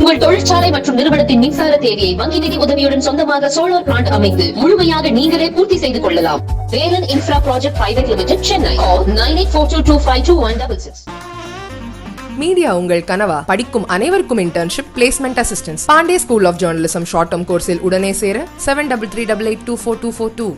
உங்கள் தொழிற்சாலை மற்றும் நிறுவனத்தின் மின்சார தேவையை வங்கி நிதி உதவியுடன் சொந்தமாக சோலார் பிளான்ட் அமைத்து முழுமையாக நீங்களே பூர்த்தி செய்து கொள்ளலாம். Velan infra project private limited, Chennai. 9842252166. Media உங்கள் கனவா? படிக்கும் அனைவருக்கும் internship, placement assistance. Pandey school of journalism short term கோர்ஸில் உடனே சேர 7338824242.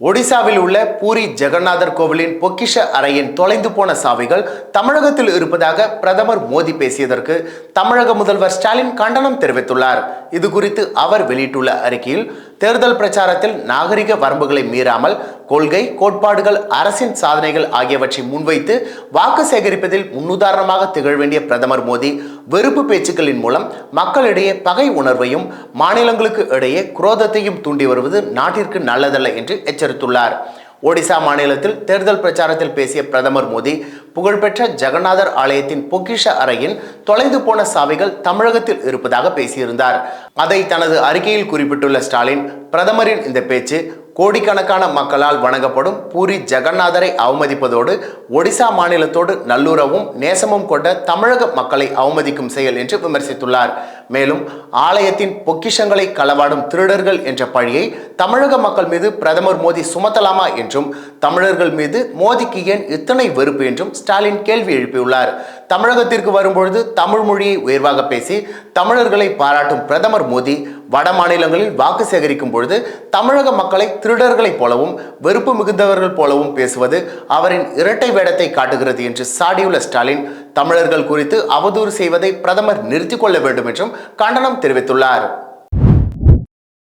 ஒடிசாவில் உள்ள பூரி ஜெகநாதர் கோவிலின் பொக்கிஷ அறையின் தொலைந்து போன சாவிகள் தமிழகத்தில் இருப்பதாக பிரதமர் மோடி பேசியதற்கு தமிழக முதல்வர் ஸ்டாலின் கண்டனம் தெரிவித்துள்ளார். இது குறித்து அவர் வெளியிட்டுள்ள அறிக்கையில், தேர்தல் பிரச்சாரத்தில் நாகரிக வரம்புகளை மீறாமல் கொள்கை, கோட்பாடுகள், அரசின் சாதனைகள் ஆகியவற்றை முன்வைத்து வாக்கு சேகரிப்பதில் முன்னுதாரணமாக திகழ வேண்டிய பிரதமர் மோடி வெறுப்பு பேச்சுக்களின் மூலம் மக்களிடையே பகை உணர்வையும் மாநிலங்களுக்கு இடையே குரோதத்தையும் தூண்டி வருவது நாட்டிற்கு நல்லதல்ல என்று எச்சரித்துள்ளார். ஒடிசா மாநிலத்தில் தேர்தல் பிரச்சாரத்தில் பேசிய பிரதமர் மோடி, புகழ்பெற்ற ஜெகநாதர் ஆலயத்தின் பொக்கிஷ அறையின் தொலைந்து போன சாவிகள் தமிழகத்தில் இருப்பதாக பேசியிருந்தார். அதை தனது அறிக்கையில் குறிப்பிட்டுள்ள ஸ்டாலின், பிரதமரின் இந்த பேச்சு கோடிக்கணக்கான மக்களால் வணங்கப்படும் பூரி ஜெகநாதரை அவமதிப்பதோடு ஒடிசா மாநிலத்தோடு நல்லுறவும் நேசமும் கொண்ட தமிழக மக்களை அவமதிக்கும் செயல் என்று விமர்சித்துள்ளார். மேலும் ஆலயத்தின் பொக்கிஷங்களை களவாடும் திருடர்கள் என்ற பழியை தமிழக மக்கள் மீது பிரதமர் மோடி சுமத்தலாமா என்றும், தமிழர்கள் மீது மோடிக்கு ஏன் இத்தனை வெறுப்பு என்றும் ஸ்டாலின் கேள்வி எழுப்பியுள்ளார். தமிழகத்திற்கு வரும்பொழுது தமிழ் மொழியை உயர்வாக பேசி தமிழர்களை பாராட்டும் பிரதமர் மோடி வட மாநிலங்களில் வாக்கு சேகரிக்கும் பொழுது தமிழக மக்களை திருடர்களைப் போலவும் வெறுப்பு மிகுந்தவர்கள் போலவும் பேசுவது அவரின் இரட்டை வேடத்தை காட்டுகிறது என்று சாடியுள்ள ஸ்டாலின், தமிழர்கள் குறித்து அவதூறு செய்வதை பிரதமர் நிறுத்திக் கொள்ள வேண்டும் என்றும் கண்டனம் தெரிவித்துள்ளார்.